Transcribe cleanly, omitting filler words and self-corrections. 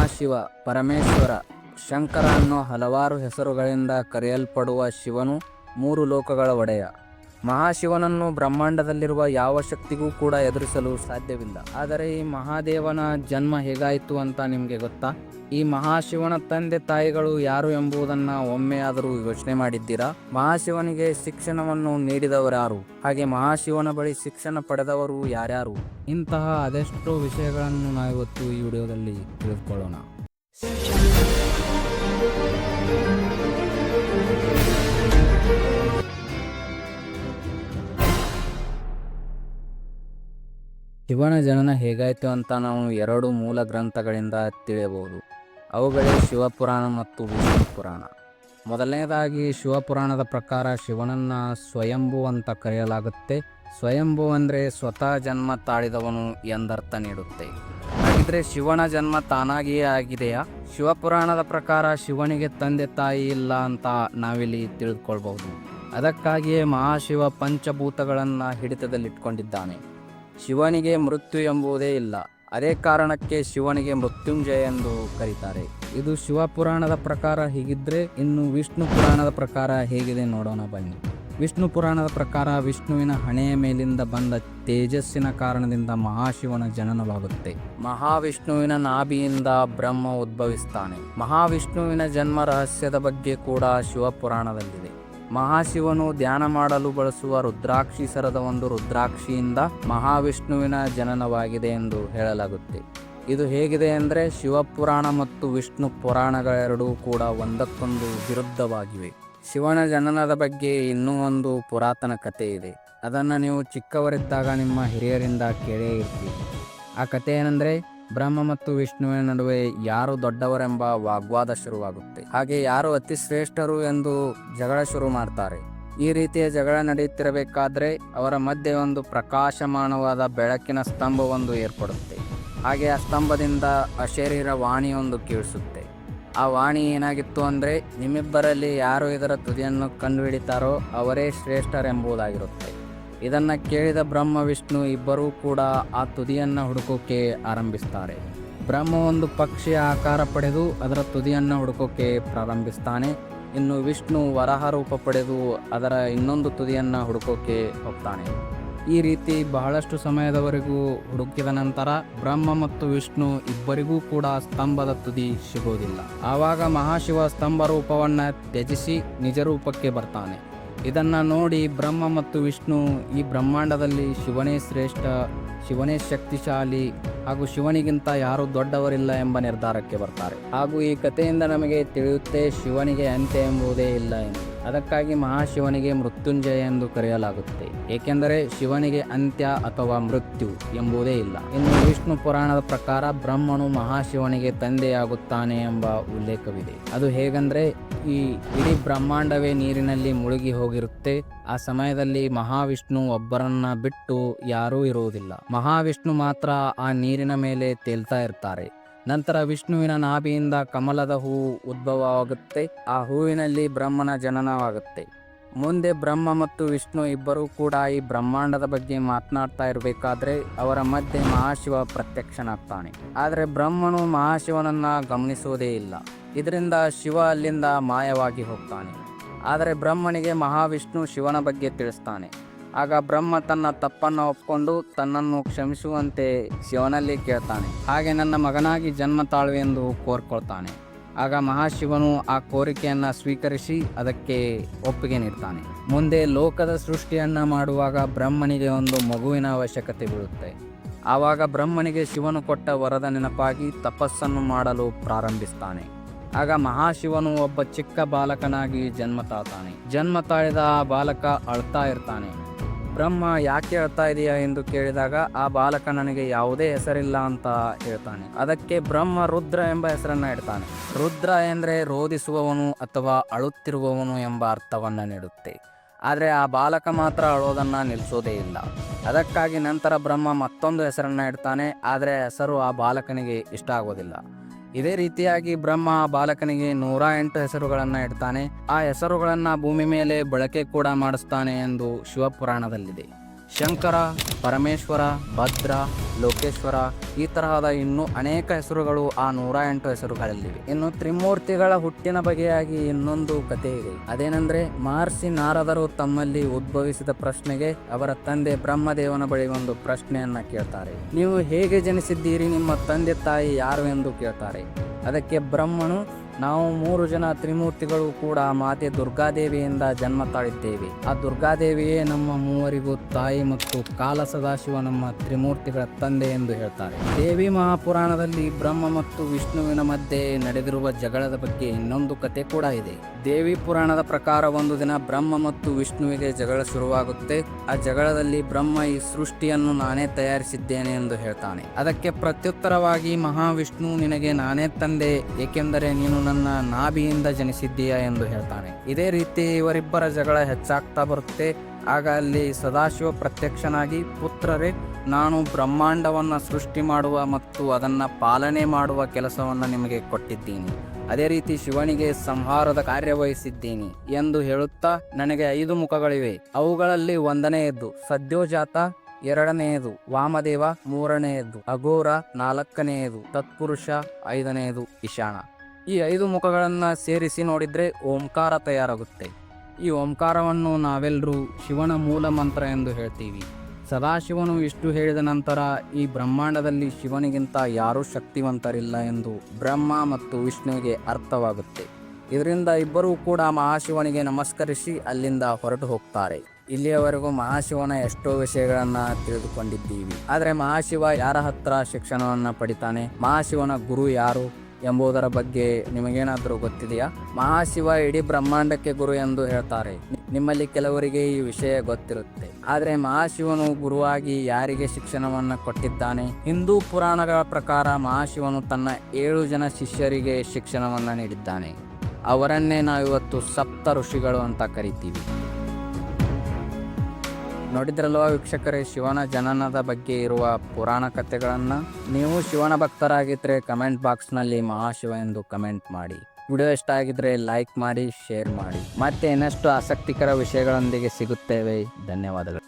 ಮಹಾಶಿವ, ಪರಮೇಶ್ವರ, ಶಂಕರ ಅನ್ನೋ ಹಲವಾರು ಹೆಸರುಗಳಿಂದ ಕರೆಯಲ್ಪಡುವ ಶಿವನು ಮೂರು ಲೋಕಗಳ ಒಡೆಯ. ಮಹಾಶಿವನನ್ನು ಬ್ರಹ್ಮಾಂಡದಲ್ಲಿರುವ ಯಾವ ಶಕ್ತಿಗೂ ಕೂಡ ಎದುರಿಸಲು ಸಾಧ್ಯವಿಲ್ಲ. ಆದರೆ ಈ ಮಹಾದೇವನ ಜನ್ಮ ಹೇಗಾಯಿತು ಅಂತ ನಿಮಗೆ ಗೊತ್ತಾ? ಈ ಮಹಾಶಿವನ ತಂದೆ ತಾಯಿಗಳು ಯಾರು ಎಂಬುದನ್ನು ಒಮ್ಮೆಯಾದರೂ ಯೋಚನೆ ಮಾಡಿದ್ದೀರಾ? ಮಹಾಶಿವನಿಗೆ ಶಿಕ್ಷಣವನ್ನು ನೀಡಿದವರಾರು? ಹಾಗೆ ಮಹಾಶಿವನ ಬಳಿ ಶಿಕ್ಷಣ ಪಡೆದವರು ಯಾರ್ಯಾರು? ಇಂತಹ ಅದೆಷ್ಟೋ ವಿಷಯಗಳನ್ನು ನಾವಿವತ್ತು ಈ ವಿಡಿಯೋದಲ್ಲಿ ತಿಳಿದುಕೊಳ್ಳೋಣ. ಶಿವನ ಜನನ ಹೇಗಾಯಿತು ಅಂತ ನಾವು ಎರಡು ಮೂಲ ಗ್ರಂಥಗಳಿಂದ ತಿಳಿಯಬಹುದು. ಅವುಗಳೇ ಶಿವಪುರಾಣ ಮತ್ತು ವಿಷ್ಣು ಪುರಾಣ. ಮೊದಲನೇದಾಗಿ ಶಿವಪುರಾಣದ ಪ್ರಕಾರ ಶಿವನನ್ನು ಸ್ವಯಂಭೂ ಅಂತ ಕರೆಯಲಾಗುತ್ತೆ. ಸ್ವಯಂಭೂ ಅಂದರೆ ಸ್ವತಃ ಜನ್ಮ ತಾಳಿದವನು ಎಂದರ್ಥ ನೀಡುತ್ತೆ. ಹಾಗಿದ್ರೆ ಶಿವನ ಜನ್ಮ ತಾನಾಗಿಯೇ ಆಗಿದೆಯಾ? ಶಿವಪುರಾಣದ ಪ್ರಕಾರ ಶಿವನಿಗೆ ತಂದೆ ತಾಯಿ ಇಲ್ಲ ಅಂತ ನಾವಿಲ್ಲಿ ತಿಳಿದುಕೊಳ್ಬಹುದು. ಅದಕ್ಕಾಗಿಯೇ ಮಹಾಶಿವ ಪಂಚಭೂತಗಳನ್ನು ಹಿಡಿತದಲ್ಲಿಟ್ಕೊಂಡಿದ್ದಾನೆ. ಶಿವನಿಗೆ ಮೃತ್ಯು ಎಂಬುದೇ ಇಲ್ಲ. ಅದೇ ಕಾರಣಕ್ಕೆ ಶಿವನಿಗೆ ಮೃತ್ಯುಂಜಯ ಎಂದು ಕರೀತಾರೆ. ಇದು ಶಿವಪುರಾಣದ ಪ್ರಕಾರ ಹೀಗಿದ್ರೆ, ಇನ್ನು ವಿಷ್ಣು ಪುರಾಣದ ಪ್ರಕಾರ ಹೇಗಿದೆ ನೋಡೋಣ ಬನ್ನಿ. ವಿಷ್ಣು ಪುರಾಣದ ಪ್ರಕಾರ ವಿಷ್ಣುವಿನ ಹಣೆಯ ಮೇಲಿಂದ ಬಂದ ತೇಜಸ್ಸಿನ ಕಾರಣದಿಂದ ಮಹಾಶಿವನ ಜನನವಾಗುತ್ತೆ. ಮಹಾವಿಷ್ಣುವಿನ ನಾಭಿಯಿಂದ ಬ್ರಹ್ಮ ಉದ್ಭವಿಸ್ತಾನೆ. ಮಹಾವಿಷ್ಣುವಿನ ಜನ್ಮ ರಹಸ್ಯದ ಬಗ್ಗೆ ಕೂಡ ಶಿವಪುರಾಣದಲ್ಲಿದೆ. ಮಹಾಶಿವನು ಧ್ಯಾನ ಮಾಡಲು ಬಳಸುವ ರುದ್ರಾಕ್ಷಿ ಸರದ ಒಂದು ರುದ್ರಾಕ್ಷಿಯಿಂದ ಮಹಾವಿಷ್ಣುವಿನ ಜನನವಾಗಿದೆ ಎಂದು ಹೇಳಲಾಗುತ್ತೆ. ಇದು ಹೇಗಿದೆ ಅಂದರೆ, ಶಿವಪುರಾಣ ಮತ್ತು ವಿಷ್ಣು ಪುರಾಣಗಳೆರಡೂ ಕೂಡ ಒಂದಕ್ಕೊಂದು ವಿರುದ್ಧವಾಗಿವೆ. ಶಿವನ ಜನನದ ಬಗ್ಗೆ ಇನ್ನೂ ಒಂದು ಪುರಾತನ ಕಥೆ ಇದೆ. ಅದನ್ನು ನೀವು ಚಿಕ್ಕವರಿದ್ದಾಗ ನಿಮ್ಮ ಹಿರಿಯರಿಂದ ಕೇಳೇ ಇರ್ತೀವಿ. ಆ ಕಥೆ ಏನಂದರೆ, ಬ್ರಹ್ಮ ಮತ್ತು ವಿಷ್ಣುವಿನ ನಡುವೆ ಯಾರು ದೊಡ್ಡವರೆಂಬ ವಾಗ್ವಾದ ಶುರುವಾಗುತ್ತೆ. ಹಾಗೆ ಯಾರು ಅತಿ ಶ್ರೇಷ್ಠರು ಎಂದು ಜಗಳ ಶುರು ಮಾಡ್ತಾರೆ. ಈ ರೀತಿಯ ಜಗಳ ನಡೆಯುತ್ತಿರಬೇಕಾದ್ರೆ ಅವರ ಮಧ್ಯೆ ಒಂದು ಪ್ರಕಾಶಮಾನವಾದ ಬೆಳಕಿನ ಸ್ತಂಭವೊಂದು ಏರ್ಪಡುತ್ತೆ. ಹಾಗೆ ಆ ಸ್ತಂಭದಿಂದ ಅಶರೀರ ವಾಣಿಯೊಂದು ಕೇಳಿಸುತ್ತೆ. ಆ ವಾಣಿ ಏನಾಗಿತ್ತು ಅಂದರೆ, ನಿಮ್ಮಿಬ್ಬರಲ್ಲಿ ಯಾರು ಇದರ ತುದಿಯನ್ನು ಕಂಡುಹಿಡಿತಾರೋ ಅವರೇ ಶ್ರೇಷ್ಠರೆಂಬುದಾಗಿರುತ್ತೆ. ಇದನ್ನು ಕೇಳಿದ ಬ್ರಹ್ಮ ವಿಷ್ಣು ಇಬ್ಬರೂ ಕೂಡ ಆ ತುದಿಯನ್ನು ಹುಡುಕೋಕೆ ಆರಂಭಿಸ್ತಾರೆ. ಬ್ರಹ್ಮ ಒಂದು ಪಕ್ಷಿಯ ಆಕಾರ ಪಡೆದು ಅದರ ತುದಿಯನ್ನು ಹುಡುಕೋಕೆ ಪ್ರಾರಂಭಿಸ್ತಾನೆ. ಇನ್ನು ವಿಷ್ಣು ವರಾಹ ರೂಪ ಪಡೆದು ಅದರ ಇನ್ನೊಂದು ತುದಿಯನ್ನು ಹುಡುಕೋಕೆ ಹೋಗ್ತಾನೆ. ಈ ರೀತಿ ಬಹಳಷ್ಟು ಸಮಯದವರೆಗೂ ಹುಡುಕಿದ ನಂತರ ಬ್ರಹ್ಮ ಮತ್ತು ವಿಷ್ಣು ಇಬ್ಬರಿಗೂ ಕೂಡ ಸ್ತಂಭದ ತುದಿ ಸಿಗೋದಿಲ್ಲ. ಆವಾಗ ಮಹಾಶಿವ ಸ್ತಂಭ ರೂಪವನ್ನು ತ್ಯಜಿಸಿ ನಿಜ ರೂಪಕ್ಕೆ ಬರ್ತಾನೆ. ಇದನ್ನು ನೋಡಿ ಬ್ರಹ್ಮ ಮತ್ತು ವಿಷ್ಣು ಈ ಬ್ರಹ್ಮಾಂಡದಲ್ಲಿ ಶಿವನೇ ಶ್ರೇಷ್ಠ, ಶಿವನೇ ಶಕ್ತಿಶಾಲಿ ಹಾಗೂ ಶಿವನಿಗಿಂತ ಯಾರೂ ದೊಡ್ಡವರಿಲ್ಲ ಎಂಬ ನಿರ್ಧಾರಕ್ಕೆ ಬರ್ತಾರೆ. ಹಾಗೂ ಈ ಕಥೆಯಿಂದ ನಮಗೆ ತಿಳಿಯುತ್ತೆ ಶಿವನಿಗೆ ಅಂತ್ಯ ಎಂಬುದೇ ಇಲ್ಲ ಎಂದು. ಅದಕ್ಕಾಗಿ ಮಹಾಶಿವನಿಗೆ ಮೃತ್ಯುಂಜಯ ಎಂದು ಕರೆಯಲಾಗುತ್ತೆ. ಏಕೆಂದರೆ ಶಿವನಿಗೆ ಅಂತ್ಯ ಅಥವಾ ಮೃತ್ಯು ಎಂಬುದೇ ಇಲ್ಲ. ಇನ್ನು ವಿಷ್ಣು ಪುರಾಣದ ಪ್ರಕಾರ ಬ್ರಹ್ಮನು ಮಹಾಶಿವನಿಗೆ ತಂದೆಯಾಗುತ್ತಾನೆ ಎಂಬ ಉಲ್ಲೇಖವಿದೆ. ಅದು ಹೇಗಂದ್ರೆ, ಈ ಇಡೀ ಬ್ರಹ್ಮಾಂಡವೇ ನೀರಿನಲ್ಲಿ ಮುಳುಗಿ ಹೋಗಿರುತ್ತೆ. ಆ ಸಮಯದಲ್ಲಿ ಮಹಾವಿಷ್ಣು ಒಬ್ಬರನ್ನ ಬಿಟ್ಟು ಯಾರೂ ಇರುವುದಿಲ್ಲ. ಮಹಾವಿಷ್ಣು ಮಾತ್ರ ಆ ನೀರಿನ ಮೇಲೆ ತೇಲ್ತಾ ಇರ್ತಾರೆ. ನಂತರ ವಿಷ್ಣುವಿನ ನಾಭಿಯಿಂದ ಕಮಲದ ಹೂವು ಉದ್ಭವವಾಗುತ್ತೆ. ಆ ಹೂವಿನಲ್ಲಿ ಬ್ರಹ್ಮನ ಜನನವಾಗುತ್ತೆ. ಮುಂದೆ ಬ್ರಹ್ಮ ಮತ್ತು ವಿಷ್ಣು ಇಬ್ಬರೂ ಕೂಡ ಈ ಬ್ರಹ್ಮಾಂಡದ ಬಗ್ಗೆ ಮಾತನಾಡ್ತಾ ಇರಬೇಕಾದ್ರೆ ಅವರ ಮಧ್ಯೆ ಮಹಾಶಿವ ಪ್ರತ್ಯಕ್ಷನಾಗ್ತಾನೆ. ಆದರೆ ಬ್ರಹ್ಮನು ಮಹಾಶಿವನನ್ನ ಗಮನಿಸುವುದೇ ಇಲ್ಲ. ಇದರಿಂದ ಶಿವ ಅಲ್ಲಿಂದ ಮಾಯವಾಗಿ ಹೋಗ್ತಾನೆ. ಆದರೆ ಬ್ರಹ್ಮನಿಗೆ ಮಹಾವಿಷ್ಣು ಶಿವನ ಬಗ್ಗೆ ತಿಳಿಸ್ತಾನೆ. ಆಗ ಬ್ರಹ್ಮ ತನ್ನ ತಪ್ಪನ್ನು ಒಪ್ಪಿಕೊಂಡು ತನ್ನನ್ನು ಕ್ಷಮಿಸುವಂತೆ ಶಿವನಲ್ಲಿ ಕೇಳ್ತಾನೆ. ಹಾಗೆ ನನ್ನ ಮಗನಾಗಿ ಜನ್ಮ ತಾಳು ಎಂದು ಕೋರ್ಕೊಳ್ತಾನೆ. ಆಗ ಮಹಾಶಿವನು ಆ ಕೋರಿಕೆಯನ್ನು ಸ್ವೀಕರಿಸಿ ಅದಕ್ಕೆ ಒಪ್ಪಿಗೆ ನೀಡ್ತಾನೆ. ಮುಂದೆ ಲೋಕದ ಸೃಷ್ಟಿಯನ್ನು ಮಾಡುವಾಗ ಬ್ರಹ್ಮನಿಗೆ ಒಂದು ಮಗುವಿನ ಅವಶ್ಯಕತೆ ಬೀಳುತ್ತೆ. ಆವಾಗ ಬ್ರಹ್ಮನಿಗೆ ಶಿವನು ಕೊಟ್ಟ ವರದ ನೆನಪಾಗಿ ತಪಸ್ಸನ್ನು ಮಾಡಲು ಪ್ರಾರಂಭಿಸ್ತಾನೆ. ಆಗ ಮಹಾಶಿವನು ಒಬ್ಬ ಚಿಕ್ಕ ಬಾಲಕನಾಗಿ ಜನ್ಮ ತಾಳ್ತಾನೆ. ಜನ್ಮ ತಾಳಿದ ಆ ಬಾಲಕ ಅಳ್ತಾ ಇರ್ತಾನೆ. ಬ್ರಹ್ಮ ಯಾಕೆ ಅಳ್ತಾ ಇದೆಯಾ ಎಂದು ಕೇಳಿದಾಗ ಆ ಬಾಲಕ ನನಗೆ ಯಾವುದೇ ಹೆಸರಿಲ್ಲ ಅಂತ ಹೇಳ್ತಾನೆ. ಅದಕ್ಕೆ ಬ್ರಹ್ಮ ರುದ್ರ ಎಂಬ ಹೆಸರನ್ನ ಇಡ್ತಾನೆ. ರುದ್ರ ಎಂದರೆ ರೋಧಿಸುವವನು ಅಥವಾ ಅಳುತ್ತಿರುವವನು ಎಂಬ ಅರ್ಥವನ್ನು ನೀಡುತ್ತೆ. ಆದರೆ ಆ ಬಾಲಕ ಮಾತ್ರ ಅಳೋದನ್ನು ನಿಲ್ಲಿಸೋದೇ ಇಲ್ಲ. ಅದಕ್ಕಾಗಿ ನಂತರ ಬ್ರಹ್ಮ ಮತ್ತೊಂದು ಹೆಸರನ್ನು ಇಡ್ತಾನೆ. ಆದರೆ ಹೆಸರು ಆ ಬಾಲಕನಿಗೆ ಇಷ್ಟ ಆಗೋದಿಲ್ಲ. ಇದೇ ರೀತಿಯಾಗಿ ಬ್ರಹ್ಮ ಆ ಬಾಲಕನಿಗೆ 108 ಹೆಸರುಗಳನ್ನು ಇಡ್ತಾನೆ. ಆ ಹೆಸರುಗಳನ್ನು ಭೂಮಿ ಮೇಲೆ ಬಳಕೆ ಕೂಡ ಮಾಡಿಸ್ತಾನೆ ಎಂದು ಶಿವಪುರಾಣದಲ್ಲಿದೆ. ಶಂಕರ, ಪರಮೇಶ್ವರ, ಭದ್ರ, ಲೋಕೇಶ್ವರ ಈ ತರಹದ ಇನ್ನೂ ಅನೇಕ ಹೆಸರುಗಳು ಆ 108 ಹೆಸರುಗಳಲ್ಲಿವೆ. ಇನ್ನು ತ್ರಿಮೂರ್ತಿಗಳ ಹುಟ್ಟಿನ ಬಗೆಯಾಗಿ ಇನ್ನೊಂದು ಕಥೆ ಇದೆ. ಅದೇನೆಂದ್ರೆ ಮಹರ್ಷಿ ನಾರದರು ತಮ್ಮಲ್ಲಿ ಉದ್ಭವಿಸಿದ ಪ್ರಶ್ನೆಗೆ ಅವರ ತಂದೆ ಬ್ರಹ್ಮದೇವನ ಬಳಿ ಒಂದು ಪ್ರಶ್ನೆಯನ್ನ ಕೇಳ್ತಾರೆ. ನೀವು ಹೇಗೆ ಜನಿಸಿದ್ದೀರಿ, ನಿಮ್ಮ ತಂದೆ ತಾಯಿ ಯಾರು ಎಂದು ಕೇಳ್ತಾರೆ. ಅದಕ್ಕೆ ಬ್ರಹ್ಮನು, ನಾವು 3 ಜನ ತ್ರಿಮೂರ್ತಿಗಳು ಕೂಡ ಮಾತೆ ದುರ್ಗಾದೇವಿಯಿಂದ ಜನ್ಮ ತಾಳಿದ್ದೇವೆ. ಆ ದುರ್ಗಾದೇವಿಯೇ ನಮ್ಮ ಮೂವರಿಗೂ ತಾಯಿ ಮತ್ತು ಕಾಲ ಸದಾಶಿವ ನಮ್ಮ ತ್ರಿಮೂರ್ತಿಗಳ ತಂದೆ ಎಂದು ಹೇಳ್ತಾರೆ. ದೇವಿ ಮಹಾಪುರಾಣದಲ್ಲಿ ಬ್ರಹ್ಮ ಮತ್ತು ವಿಷ್ಣುವಿನ ಮಧ್ಯೆ ನಡೆದಿರುವ ಜಗಳದ ಬಗ್ಗೆ ಇನ್ನೊಂದು ಕತೆ ಕೂಡ ಇದೆ. ದೇವಿ ಪುರಾಣದ ಪ್ರಕಾರ ಒಂದು ದಿನ ಬ್ರಹ್ಮ ಮತ್ತು ವಿಷ್ಣುವಿಗೆ ಜಗಳ ಶುರುವಾಗುತ್ತೆ. ಆ ಜಗಳದಲ್ಲಿ ಬ್ರಹ್ಮ ಈ ಸೃಷ್ಟಿಯನ್ನು ನಾನೇ ತಯಾರಿಸಿದ್ದೇನೆ ಎಂದು ಹೇಳ್ತಾನೆ. ಅದಕ್ಕೆ ಪ್ರತ್ಯುತ್ತರವಾಗಿ ಮಹಾವಿಷ್ಣು, ನಿನಗೆ ನಾನೇ ತಂದೆ, ಏಕೆಂದರೆ ನೀನು ನನ್ನ ನಾಭಿಯಿಂದ ಜನಿಸಿದ್ದೀಯಾ ಎಂದು ಹೇಳ್ತಾನೆ. ಇದೇ ರೀತಿ ಇವರಿಬ್ಬರ ಜಗಳ ಹೆಚ್ಚಾಗ್ತಾ ಬರುತ್ತೆ. ಆಗ ಅಲ್ಲಿ ಸದಾಶಿವ ಪ್ರತ್ಯಕ್ಷನಾಗಿ, ಪುತ್ರರೇ, ನಾನು ಬ್ರಹ್ಮಾಂಡವನ್ನು ಸೃಷ್ಟಿ ಮಾಡುವ ಮತ್ತು ಅದನ್ನು ಪಾಲನೆ ಮಾಡುವ ಕೆಲಸವನ್ನು ನಿಮಗೆ ಕೊಟ್ಟಿದ್ದೀನಿ. ಅದೇ ರೀತಿ ಶಿವನಿಗೆ ಸಂಹಾರದ ಕಾರ್ಯವಹಿಸಿದ್ದೀನಿ ಎಂದು ಹೇಳುತ್ತಾ, ನನಗೆ 5 ಮುಖಗಳಿವೆ. ಅವುಗಳಲ್ಲಿ 1ನೇಯದ್ದು ಸದ್ಯೋಜಾತ, 2ನೇಯದು ವಾಮದೇವ, 3ನೇಯದು ಅಘೋರ, 4ನೇಯದು ತತ್ಪುರುಷ, 5ನೇಯದು ಈಶಾನ. ಈ 5 ಮುಖಗಳನ್ನು ಸೇರಿಸಿ ನೋಡಿದರೆ ಓಂಕಾರ ತಯಾರಾಗುತ್ತೆ. ಈ ಓಂಕಾರವನ್ನು ನಾವೆಲ್ಲರೂ ಶಿವನ ಮೂಲ ಮಂತ್ರ ಎಂದು ಹೇಳ್ತೀವಿ. ಸದಾಶಿವನು ಇಷ್ಟು ಹೇಳಿದ ನಂತರ ಈ ಬ್ರಹ್ಮಾಂಡದಲ್ಲಿ ಶಿವನಿಗಿಂತ ಯಾರೂ ಶಕ್ತಿವಂತರಿಲ್ಲ ಎಂದು ಬ್ರಹ್ಮ ಮತ್ತು ವಿಷ್ಣುವಿಗೆ ಅರ್ಥವಾಗುತ್ತೆ. ಇದರಿಂದ ಇಬ್ಬರೂ ಕೂಡ ಮಹಾಶಿವನಿಗೆ ನಮಸ್ಕರಿಸಿ ಅಲ್ಲಿಂದ ಹೊರಟು ಹೋಗ್ತಾರೆ. ಇಲ್ಲಿಯವರೆಗೂ ಮಹಾಶಿವನ ಎಷ್ಟೋ ವಿಷಯಗಳನ್ನು ತಿಳಿದುಕೊಂಡಿದ್ದೀವಿ. ಆದರೆ ಮಹಾಶಿವ ಯಾರ ಹತ್ರ ಶಿಕ್ಷಣವನ್ನು ಪಡಿತಾನೆ, ಮಹಾಶಿವನ ಗುರು ಯಾರು ಎಂಬುದರ ಬಗ್ಗೆ ನಿಮಗೇನಾದರೂ ಗೊತ್ತಿದೆಯಾ? ಮಹಾಶಿವ ಇಡೀ ಬ್ರಹ್ಮಾಂಡಕ್ಕೆ ಗುರು ಎಂದು ಹೇಳ್ತಾರೆ. ನಿಮ್ಮಲ್ಲಿ ಕೆಲವರಿಗೆ ಈ ವಿಷಯ ಗೊತ್ತಿರುತ್ತೆ. ಆದರೆ ಮಹಾಶಿವನು ಗುರುವಾಗಿ ಯಾರಿಗೆ ಶಿಕ್ಷಣವನ್ನು ಕೊಟ್ಟಿದ್ದಾನೆ? ಹಿಂದೂ ಪುರಾಣಗಳ ಪ್ರಕಾರ ಮಹಾಶಿವನು ತನ್ನ 7 ಜನ ಶಿಷ್ಯರಿಗೆ ಶಿಕ್ಷಣವನ್ನು ನೀಡಿದ್ದಾನೆ. ಅವರನ್ನೇ ನಾವಿವತ್ತು ಸಪ್ತ ಋಷಿಗಳು ಅಂತ ಕರಿತೀವಿ. ನೋಡಿದ್ರಲ್ವ ವೀಕ್ಷಕರೇ, ಶಿವನ ಜನನದ ಬಗ್ಗೆ ಇರುವ ಪುರಾಣ ಕಥೆಗಳನ್ನು. ನೀವು ಶಿವನ ಭಕ್ತರಾಗಿದ್ದರೆ ಕಮೆಂಟ್ ಬಾಕ್ಸ್ನಲ್ಲಿ ಮಹಾಶಿವ ಎಂದು ಕಮೆಂಟ್ ಮಾಡಿ. ವಿಡಿಯೋ ಇಷ್ಟ ಆಗಿದ್ರೆ ಲೈಕ್ ಮಾಡಿ, ಶೇರ್ ಮಾಡಿ. ಮತ್ತೆ ಇನ್ನಷ್ಟು ಆಸಕ್ತಿಕರ ವಿಷಯಗಳೊಂದಿಗೆ ಸಿಗುತ್ತೇವೆ. ಧನ್ಯವಾದಗಳು.